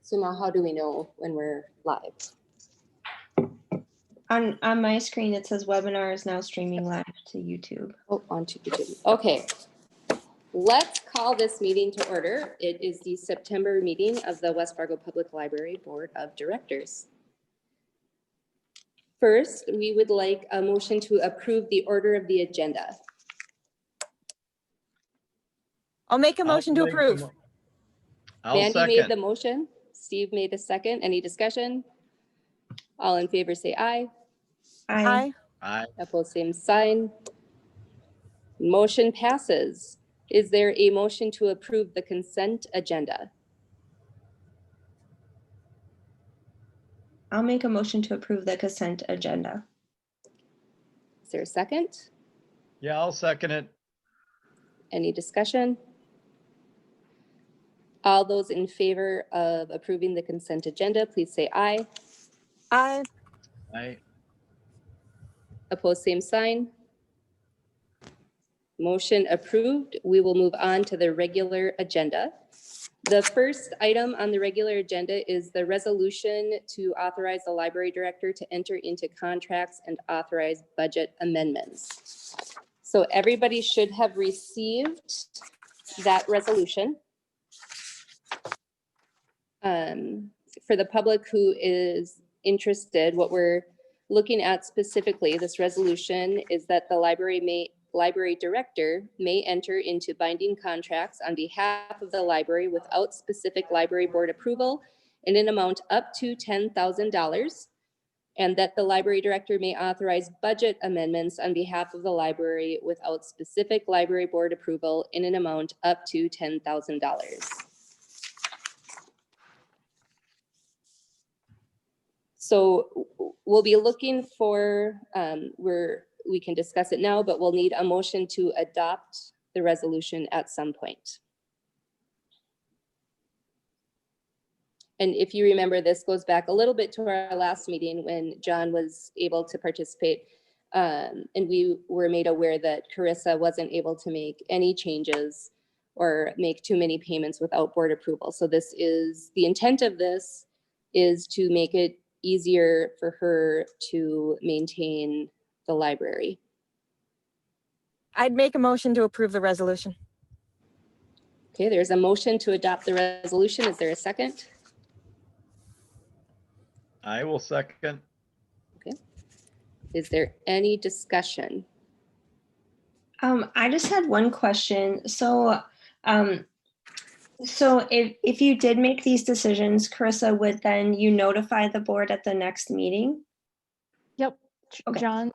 So now how do we know when we're live? On my screen, it says webinar is now streaming live to YouTube. Oh, onto YouTube. Okay. Let's call this meeting to order. It is the September meeting of the West Fargo Public Library Board of Directors. First, we would like a motion to approve the order of the agenda. I'll make a motion to approve. Mandy made the motion. Steve made a second. Any discussion? All in favor say aye. Aye. Aye. Opposed, same sign. Motion passes. Is there a motion to approve the consent agenda? I'll make a motion to approve the consent agenda. Is there a second? Yeah, I'll second it. Any discussion? All those in favor of approving the consent agenda, please say aye. Aye. Aye. Opposed, same sign. Motion approved. We will move on to the regular agenda. The first item on the regular agenda is the resolution to authorize the library director to enter into contracts and authorize budget amendments. So everybody should have received that resolution. For the public who is interested, what we're looking at specifically, this resolution is that the library director may enter into binding contracts on behalf of the library without specific library board approval in an amount up to $10,000, and that the library director may authorize budget amendments on behalf of the library without specific library board approval in an amount up to $10,000. So we'll be looking for, we can discuss it now, but we'll need a motion to adopt the resolution at some point. And if you remember, this goes back a little bit to our last meeting when John was able to participate, and we were made aware that Carissa wasn't able to make any changes or make too many payments without board approval. So this is, the intent of this is to make it easier for her to maintain the library. I'd make a motion to approve the resolution. Okay, there's a motion to adopt the resolution. Is there a second? I will second. Okay. Is there any discussion? I just had one question. So if you did make these decisions, Carissa, would then you notify the board at the next meeting? Yep. Okay. John's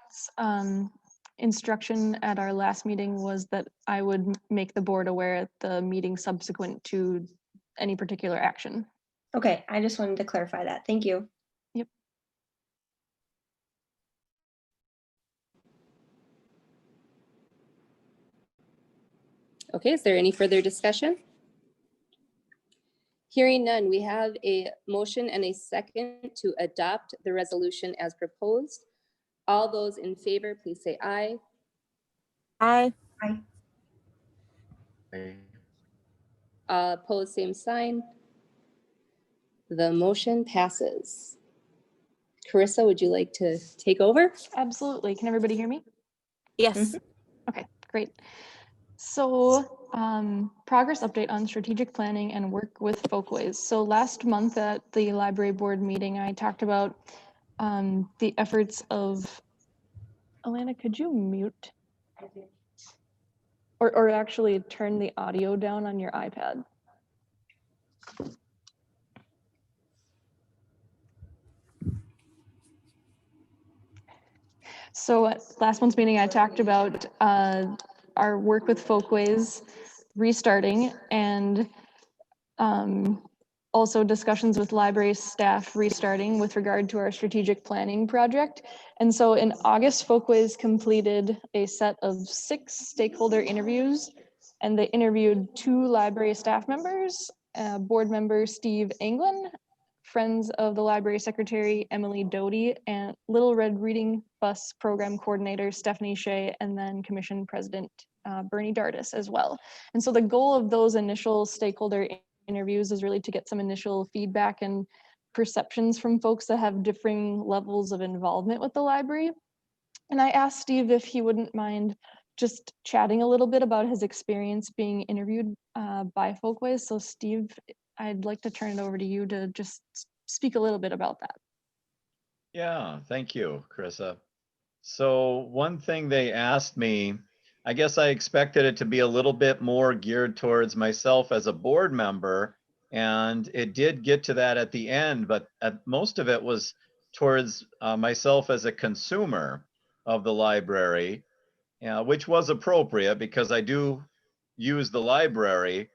instruction at our last meeting was that I would make the board aware at the meeting subsequent to any particular action. Okay, I just wanted to clarify that. Thank you. Yep. Okay, is there any further discussion? Hearing none, we have a motion and a second to adopt the resolution as proposed. All those in favor, please say aye. Aye. Aye. Opposed, same sign. The motion passes. Carissa, would you like to take over? Absolutely. Can everybody hear me? Yes. Okay, great. So progress update on strategic planning and work with folkways. So last month at the library board meeting, I talked about the efforts of, Alana, could you mute? Or actually turn the audio down on your iPad. So at last month's meeting, I talked about our work with folkways restarting and also discussions with library staff restarting with regard to our strategic planning project. And so in August, folkways completed a set of 6 stakeholder interviews, and they interviewed 2 library staff members, board member Steve Anglin, Friends of the Library Secretary Emily Doty, and Little Red Reading Bus Program Coordinator Stephanie Shea, and then Commission President Bernie Dardis as well. And so the goal of those initial stakeholder interviews is really to get some initial feedback and perceptions from folks that have differing levels of involvement with the library. And I asked Steve if he wouldn't mind just chatting a little bit about his experience being interviewed by Folkways. So Steve, I'd like to turn it over to you to just speak a little bit about that. Yeah, thank you, Carissa. So one thing they asked me, I guess I expected it to be a little bit more geared towards myself as a board member, and it did get to that at the end, but most of it was towards myself as a consumer of the library, which was appropriate because I do use the library.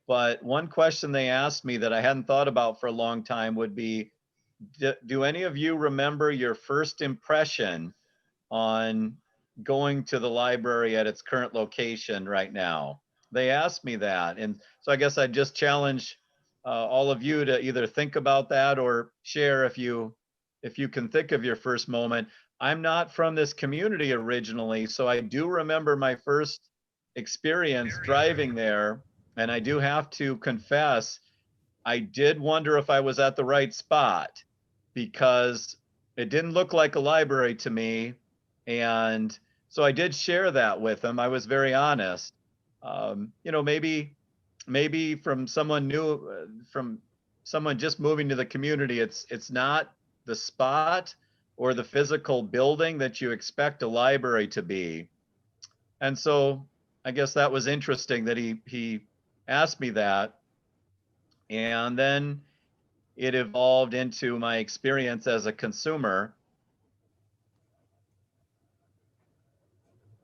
But one question they asked me that I hadn't thought about for a long time would be, do any of you remember your first impression on going to the library at its current location right now? They asked me that. And so I guess I'd just challenge all of you to either think about that or share if you can think of your first moment. I'm not from this community originally, so I do remember my first experience driving there. And I do have to confess, I did wonder if I was at the right spot because it didn't look like a library to me. And so I did share that with him. I was very honest. Maybe from someone new, from someone just moving to the community, it's not the spot or the physical building that you expect a library to be. And so I guess that was interesting that he asked me that. And then it evolved into my experience as a consumer.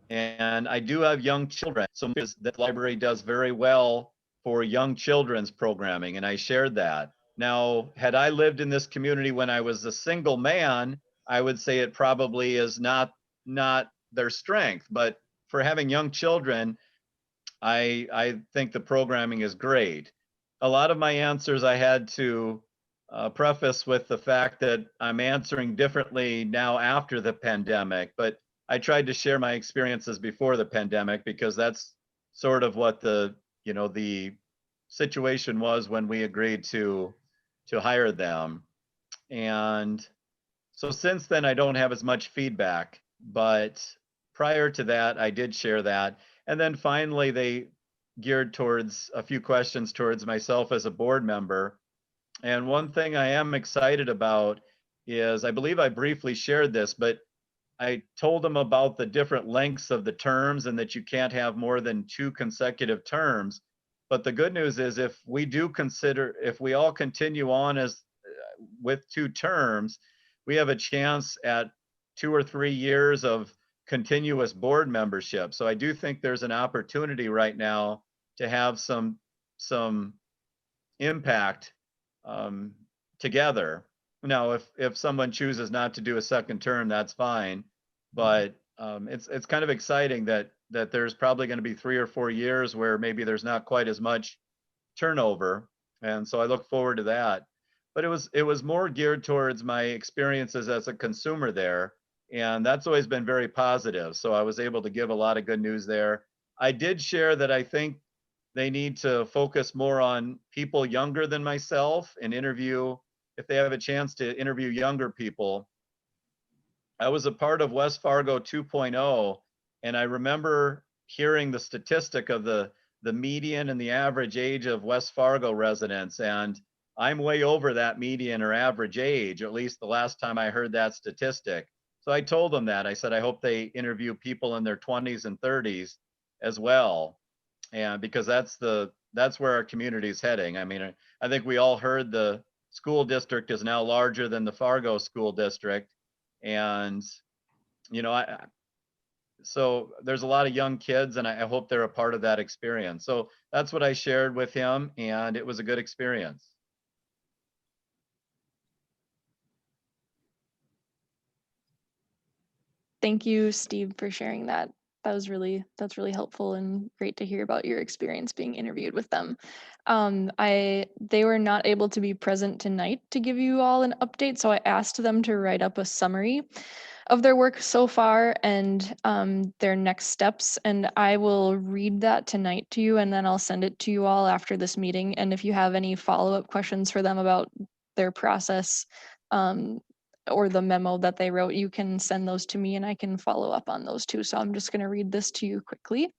And I do have young children, so the library does very well for young children's programming, and I shared that. Now, had I lived in this community when I was a single man, I would say it probably is not their strength, but for having young children, I think the programming is great. A lot of my answers I had to preface with the fact that I'm answering differently now after the pandemic, but I tried to share my experiences before the pandemic because that's sort of what the situation was when we agreed to hire them. And so since then I don't have as much feedback, but prior to that I did share that. And then finally they geared towards a few questions towards myself as a board member. And one thing I am excited about is, I believe I briefly shared this, but I told them about the different lengths of the terms and that you can't have more than 2 consecutive terms. But the good news is if we all continue on as with 2 terms, we have a chance at 2 or 3 years of continuous board membership. So I do think there's an opportunity right now to have some impact together. Now, if someone chooses not to do a second term, that's fine. But it's kind of exciting that there's probably going to be 3 or 4 years where maybe there's not quite as much turnover, and so I look forward to that. But it was more geared towards my experiences as a consumer there, and that's always been very positive. So I was able to give a lot of good news there. I did share that I think they need to focus more on people younger than myself and interview, if they have a chance to interview younger people. I was a part of West Fargo 2.0, and I remember hearing the statistic of the median and the average age of West Fargo residents, and I'm way over that median or average age, at least the last time I heard that statistic. So I told them that. I said, I hope they interview people in their 20s and 30s as well. And because that's where our community is heading. I mean, I think we all heard the school district is now larger than the Fargo school district. And, so there's a lot of young kids, and I hope they're a part of that experience. So that's what I shared with him, and it was a good experience. Thank you, Steve, for sharing that. that's really helpful and great to hear about your experience being interviewed with them. They were not able to be present tonight to give you all an update, so I asked them to write up a summary of their work so far and their next steps. And I will read that tonight to you, and then I'll send it to you all after this meeting. And if you have any follow-up questions for them about their process or the memo that they wrote, you can send those to me and I can follow up on those too. So I'm just going to read this to you quickly.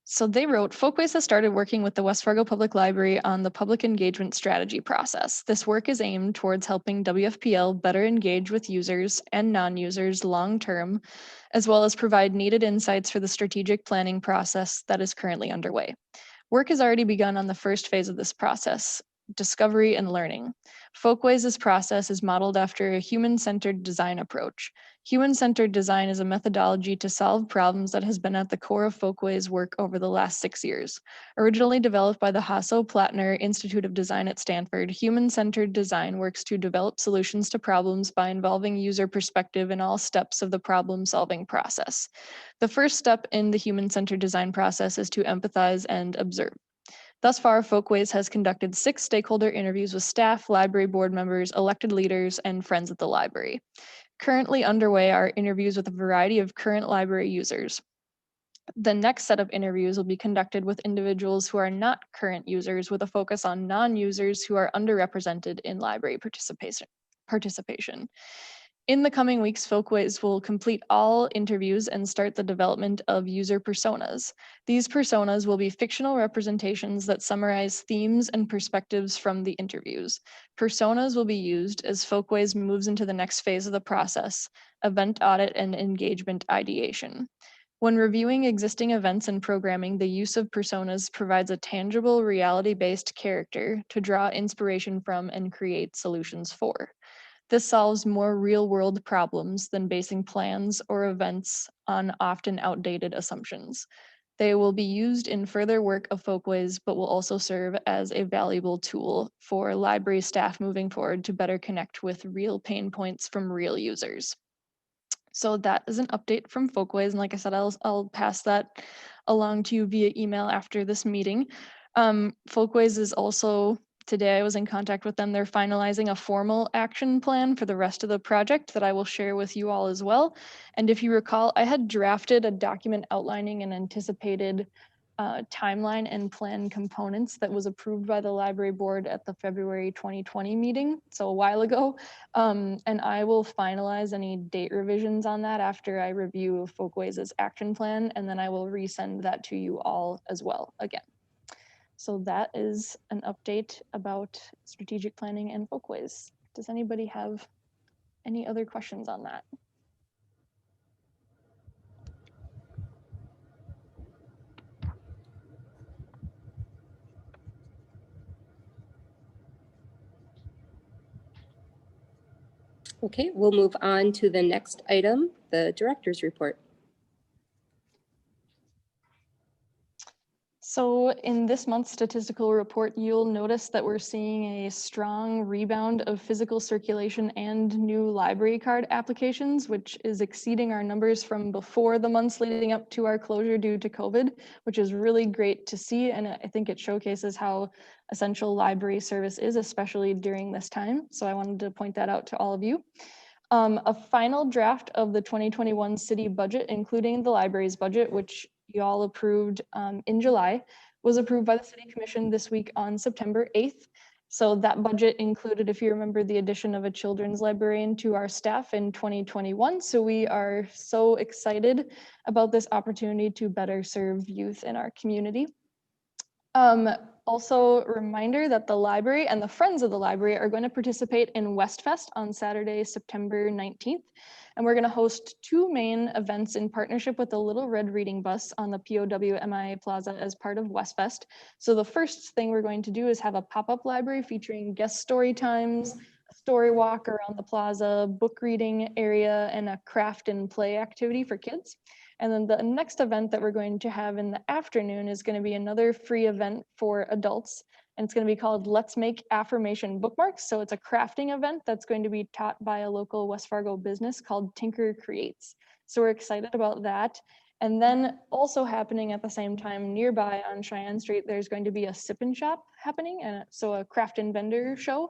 So they wrote, Folkways has started working with the West Fargo Public Library on the public engagement strategy process. This work is aimed towards helping WFPL better engage with users and non-users long-term, as well as provide needed insights for the strategic planning process that is currently underway. Work has already begun on the first phase of this process, discovery and learning. Folkways' process is modeled after a human-centered design approach. Human-centered design is a methodology to solve problems that has been at the core of Folkways' work over the last 6 years. Originally developed by the Hasso-Plattner Institute of Design at Stanford, human-centered design works to develop solutions to problems by involving user perspective in all steps of the problem-solving process. The first step in the human-centered design process is to empathize and observe. Thus far, Folkways has conducted 6 stakeholder interviews with staff, library board members, elected leaders, and friends at the library. Currently underway are interviews with a variety of current library users. The next set of interviews will be conducted with individuals who are not current users, with a focus on non-users who are underrepresented in library participation. In the coming weeks, Folkways will complete all interviews and start the development of user personas. These personas will be fictional representations that summarize themes and perspectives from the interviews. Personas will be used as Folkways moves into the next phase of the process, event audit and engagement ideation. When reviewing existing events and programming, the use of personas provides a tangible, reality-based character to draw inspiration from and create solutions for. This solves more real-world problems than basing plans or events on often outdated assumptions. They will be used in further work of Folkways, but will also serve as a valuable tool for library staff moving forward to better connect with real pain points from real users. So that is an update from Folkways, and like I said, I'll pass that along to you via email after this meeting. Folkways is also, today I was in contact with them, they're finalizing a formal action plan for the rest of the project that I will share with you all as well. And if you recall, I had drafted a document outlining an anticipated timeline and plan components that was approved by the library board at the February 2020 meeting, so a while ago. And I will finalize any date revisions on that after I review Folkways' action plan, and then I will resend that to you all as well again. So that is an update about strategic planning and Folkways. Does anybody have any other questions on that? Okay, we'll move on to the next item, the director's report. So in this month's statistical report, you'll notice that we're seeing a strong rebound of physical circulation and new library card applications, which is exceeding our numbers from before the months leading up to our closure due to COVID, which is really great to see. And I think it showcases how essential library service is, especially during this time. So I wanted to point that out to all of you. A final draft of the 2021 city budget, including the library's budget, which you all approved in July, was approved by the City Commission this week on September 8th. So that budget included, if you remember, the addition of a children's librarian to our staff in 2021. So we are so excited about this opportunity to better serve youth in our community. Also, a reminder that the library and the Friends of the Library are going to participate in Westfest on Saturday, September 19th. And we're going to host 2 main events in partnership with the Little Red Reading Bus on the POW MIA Plaza as part of Westfest. So the first thing we're going to do is have a pop-up library featuring guest story times, a story walk around the plaza, book reading area, and a craft and play activity for kids. And then the next event that we're going to have in the afternoon is going to be another free event for adults. And it's going to be called Let's Make Affirmation Bookmarks. So it's a crafting event that's going to be taught by a local West Fargo business called Tinker Creates. So we're excited about that. And then also happening at the same time nearby on Cheyenne Street, there's going to be a sip and shop happening, and so a craft and vendor show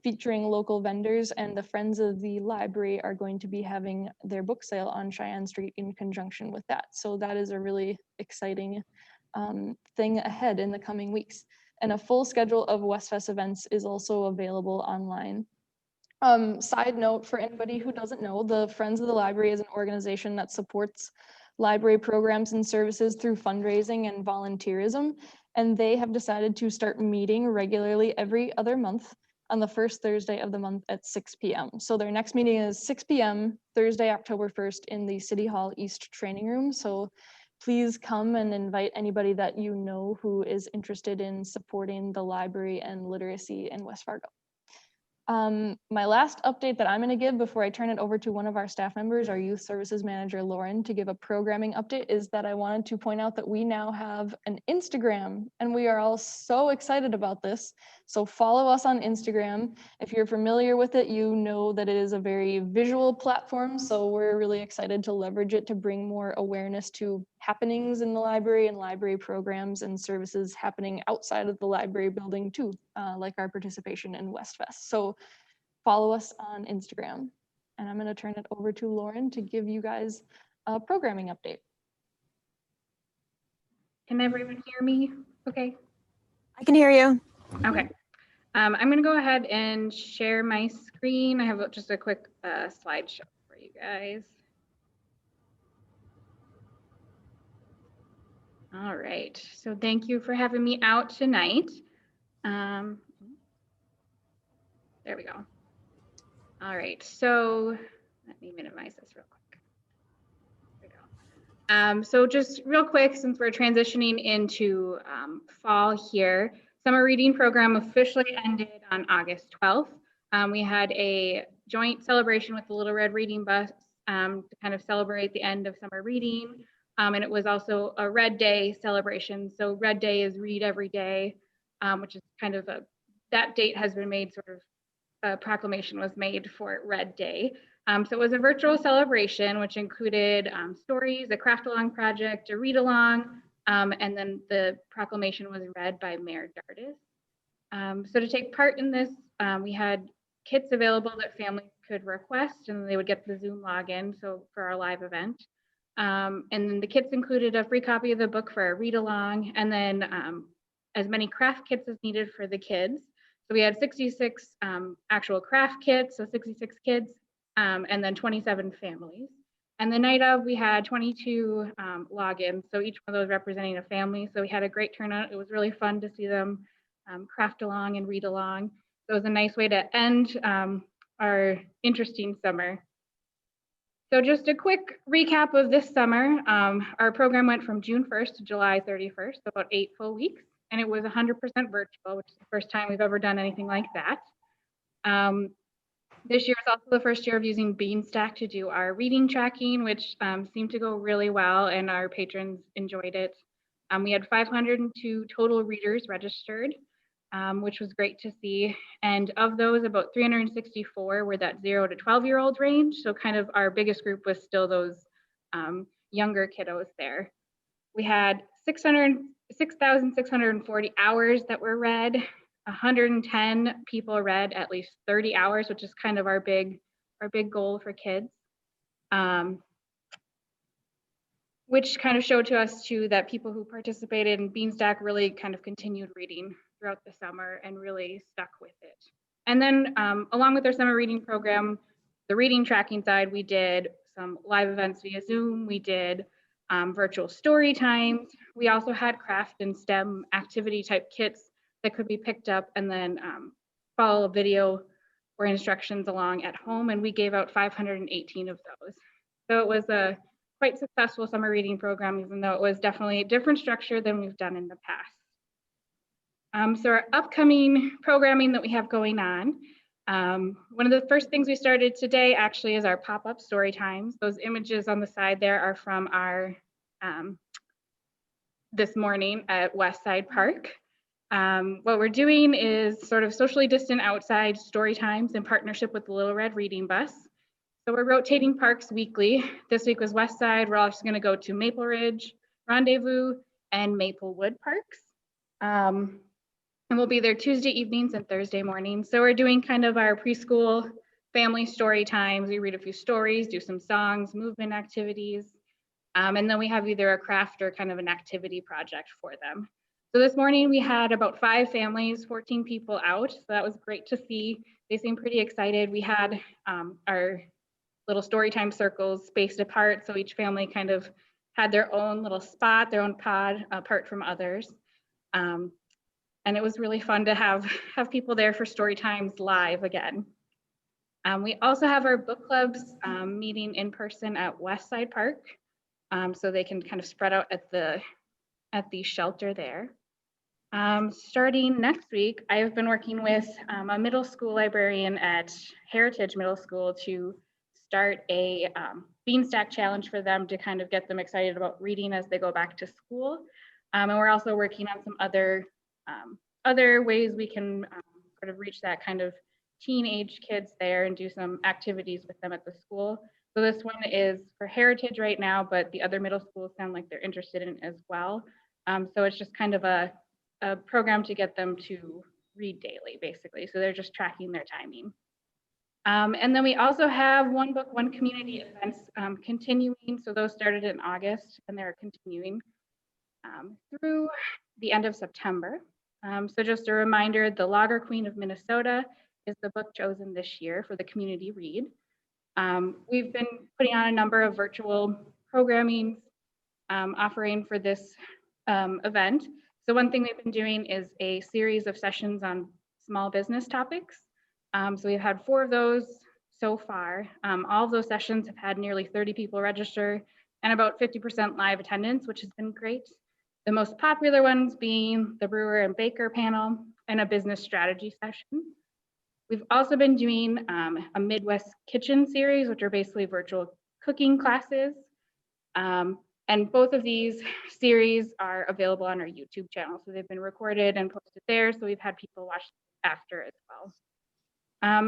featuring local vendors, and the Friends of the Library are going to be having their book sale on Cheyenne Street in conjunction with that. So that is a really exciting thing ahead in the coming weeks. And a full schedule of WestFest events is also available online. Side note for anybody who doesn't know, the Friends of the Library is an organization that supports library programs and services through fundraising and volunteerism. And they have decided to start meeting regularly every other month on the first Thursday of the month at 6 p.m. So their next meeting is 6 p.m. Thursday, October 1st in the City Hall East Training Room. So please come and invite anybody that you know who is interested in supporting the library and literacy in West Fargo. My last update that I'm going to give before I turn it over to one of our staff members, our youth services manager, Lauren, to give a programming update, is that I wanted to point out that we now have an Instagram, and we are all so excited about this. So follow us on Instagram. If you're familiar with it, you know that it is a very visual platform. So we're really excited to leverage it to bring more awareness to happenings in the library and library programs and services happening outside of the library building too, like our participation in WestFest. So follow us on Instagram. And I'm going to turn it over to Lauren to give you guys a programming update. Can everyone hear me? Okay. I can hear you. Okay. I'm going to go ahead and share my screen. I have just a quick slideshow for you guys. All right. So thank you for having me out tonight. There we go. All right. So let me minimize this real quick. There we go. So just real quick, since we're transitioning into fall here, summer reading program officially ended on August 12th. We had a joint celebration with the Little Red Reading Bus to kind of celebrate the end of summer reading. And it was also a Red Day celebration. So Red Day is Read Every Day, which is kind of that date has been made, sort of a proclamation was made for Red Day. So it was a virtual celebration, which included stories, a craft along project, a read along, and then the proclamation was read by Mayor Dardis. So to take part in this, we had kits available that families could request, and they would get the Zoom login, so for our live event. And then the kits included a free copy of the book for a read along, and then as many craft kits as needed for the kids. So we had 66 actual craft kits, so 66 kids, and then 27 families. And the night of, we had 22 logins, so each one of those representing a family. So we had a great turnout. It was really fun to see them craft along and read along. So it was a nice way to end our interesting summer. So just a quick recap of this summer. Our program went from June 1st to July 31st, so about 8 full weeks, and it was 100% virtual, which is the first time we've ever done anything like that. This year is also the first year of using Beanstack to do our reading tracking, which seemed to go really well, and our patrons enjoyed it. We had 502 total readers registered, which was great to see. And of those, about 364 were that 0 to 12-year-old range. So kind of our biggest group was still those younger kiddos there. We had 6,640 hours that were read. 110 people read at least 30 hours, which is kind of our big goal for kids. Which kind of showed to us too that people who participated in Beanstack really kind of continued reading throughout the summer and really stuck with it. And then along with our summer reading program, the reading tracking side, we did some live events via Zoom. We did virtual story times. We also had craft and STEM activity type kits that could be picked up and then follow a video or instructions along at home. And we gave out 518 of those. So it was a quite successful summer reading program, even though it was definitely a different structure than we've done in the past. So our upcoming programming that we have going on, one of the first things we started today actually is our pop-up story times. Those images on the side there are from our this morning at Westside Park. What we're doing is sort of socially distant outside story times in partnership with the Little Red Reading Bus. So we're rotating parks weekly. This week was West Side. We're also going to go to Maple Ridge, Rendezvous, and Maplewood parks. And we'll be there Tuesday evenings and Thursday mornings. So we're doing kind of our preschool family story times. We read a few stories, do some songs, movement activities. And then we have either a craft or kind of an activity project for them. So this morning we had about 5 families, 14 people out. So that was great to see. They seemed pretty excited. We had our little story time circles spaced apart. So each family kind of had their own little spot, their own pod apart from others. And it was really fun to have people there for story times live again. We also have our book clubs meeting in person at West Side Park. So they can kind of spread out at the shelter there. Starting next week, I have been working with a middle school librarian at Heritage Middle School to start a Beanstack challenge for them to kind of get them excited about reading as they go back to school. And we're also working on some other ways we can sort of reach that kind of teenage kids there and do some activities with them at the school. So this one is for Heritage right now, but the other middle schools sound like they're interested in it as well. So it's just kind of a program to get them to read daily, basically. So they're just tracking their timing. And then we also have One Book, One Community events continuing. So those started in August and they're continuing through the end of September. So just a reminder, The Logger Queen of Minnesota is the book chosen this year for the community read. We've been putting on a number of virtual programming offering for this event. So one thing we've been doing is a series of sessions on small business topics. So we've had 4 of those so far. All of those sessions have had nearly 30 people register and about 50% live attendance, which has been great. The most popular ones being the brewer and baker panel and a business strategy session. We've also been doing a Midwest kitchen series, which are basically virtual cooking classes. And both of these series are available on our YouTube channel. So they've been recorded and posted there. So we've had people watch after as well.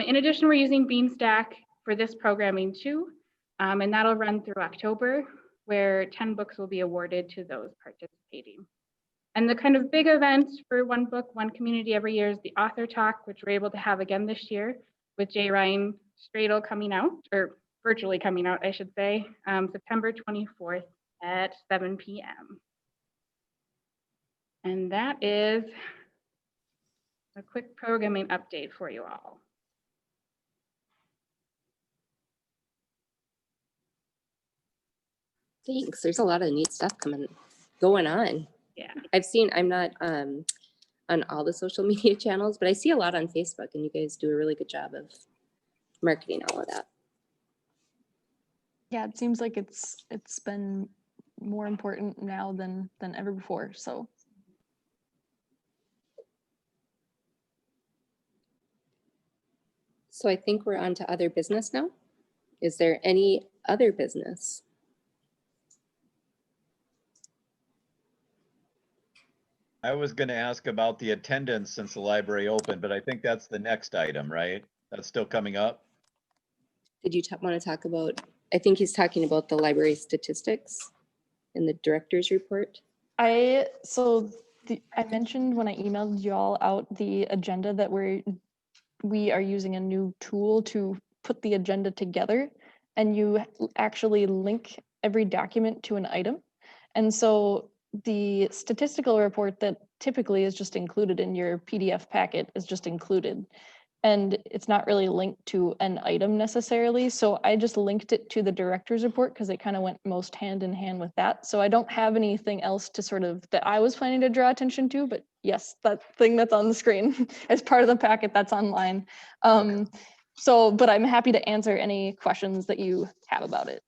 In addition, we're using Beanstack for this programming too. And that'll run through October, where 10 books will be awarded to those participating. And the kind of big event for One Book, One Community every year is the author talk, which we're able to have again this year with J. Ryan Stradle coming out, or virtually coming out, I should say, September 24th at 7 p.m. And that is a quick programming update for you all. Thanks. There's a lot of neat stuff going on. Yeah. I've seen, I'm not on all the social media channels, but I see a lot on Facebook, and you guys do a really good job of marketing all of that. Yeah, it seems like it's been more important now than ever before. So I think we're on to other business now. Is there any other business? I was going to ask about the attendance since the library opened, but I think that's the next item, right? That's still coming up. Did you want to talk about, I think he's talking about the library statistics in the director's report. I mentioned when I emailed y'all out the agenda that we are using a new tool to put the agenda together, and you actually link every document to an item. And so the statistical report that typically is just included in your PDF packet is just included. And it's not really linked to an item necessarily. So I just linked it to the director's report because it kind of went most hand in hand with that. So I don't have anything else to sort of that I was planning to draw attention to, but yes, that thing that's on the screen is part of the packet that's online. But I'm happy to answer any questions that you have about it.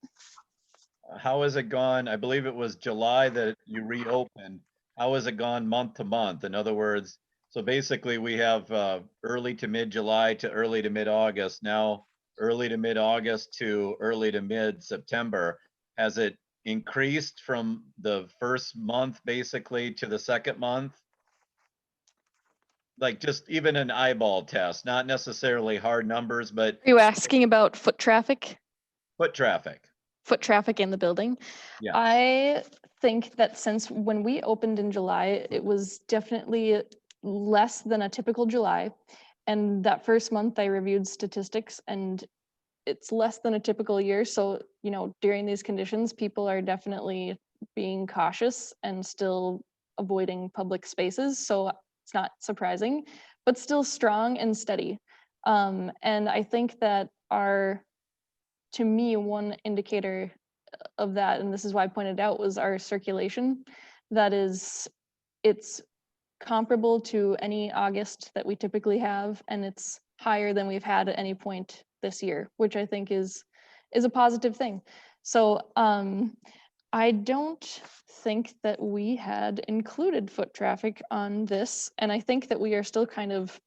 How has it gone? I believe it was July that you reopened. How has it gone month to month? In other words, so basically we have early to mid-July to early to mid-August. Now early to mid-August to early to mid-September. Has it increased from the first month basically to the second month? Like just even an eyeball test, not necessarily hard numbers, but Are you asking about foot traffic? Foot traffic. foot traffic in the building. Yeah. I think that since when we opened in July, it was definitely less than a typical July. And that first month I reviewed statistics and it's less than a typical year. So, you know, during these conditions, people are definitely being cautious and still avoiding public spaces. So it's not surprising, but still strong and steady. And I think that to me, one indicator of that, and this is why I pointed out, was our circulation. That is, it's comparable to any August that we typically have, and it's higher than we've had at any point this year, which I think is a positive thing. So I don't think that we had included foot traffic on this, and I think that we are still kind of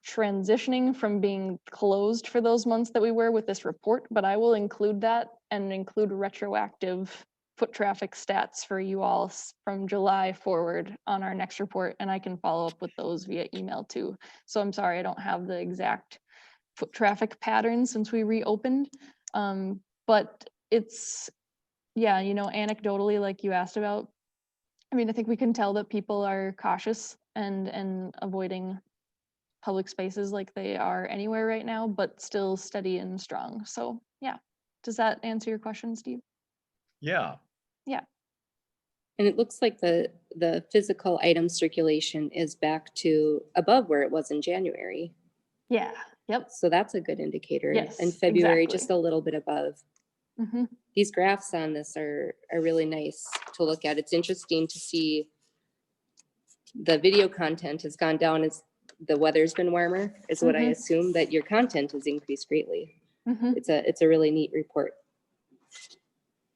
transitioning from being closed for those months that we were with this report, but I will include that and include retroactive foot traffic stats for you all from July forward on our next report, and I can follow up with those via email too. So I'm sorry, I don't have the exact foot traffic pattern since we reopened, but it's, yeah, you know, anecdotally, like you asked about, I mean, I think we can tell that people are cautious and avoiding public spaces like they are anywhere right now, but still steady and strong. So yeah, does that answer your question, Steve? Yeah. And it looks like the physical item circulation is back to above where it was in January. Yeah, yep. So that's a good indicator. Yes, And February, exactly. just a little bit above. Mhm. These graphs on this are really nice to look at. It's interesting to see the video content has gone down as the weather's been warmer, is what I Mhm. assume, that your content has increased greatly. Mhm. It's a really neat report.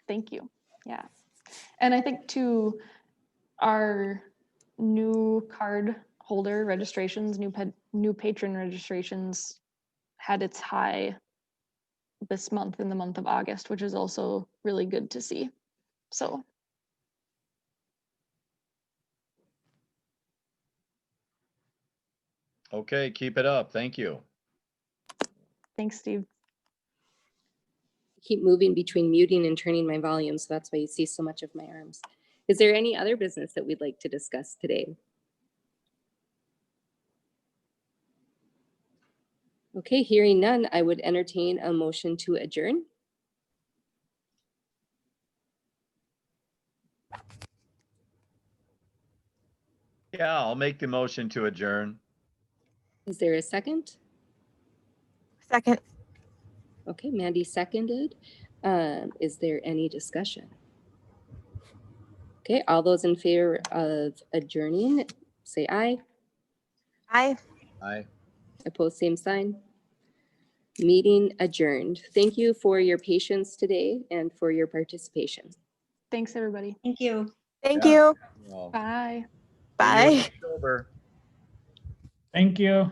Thank you. Yeah. And I think too, our new card holder registrations, new patron registrations had its high this month in the month of August, which is also really good to see. So Okay, keep it up. Thank you. thanks, Steve. Keep moving between muting and turning my volume, so that's why you see so much of my arms. Is there any other business that we'd like to discuss today? Okay, hearing none, I would entertain a motion to adjourn. Yeah, I'll make the motion to adjourn. Is there a second? Second. Okay, Mandy seconded. Is there any discussion? Okay, all those in favor of adjourning, say aye. Aye. Aye. Opposed, same sign. Meeting adjourned. Thank you for your patience today and for your participation. Thanks, everybody. Thank you. Thank Yeah. you. Well, Bye. see you in Bye. October. Thank you.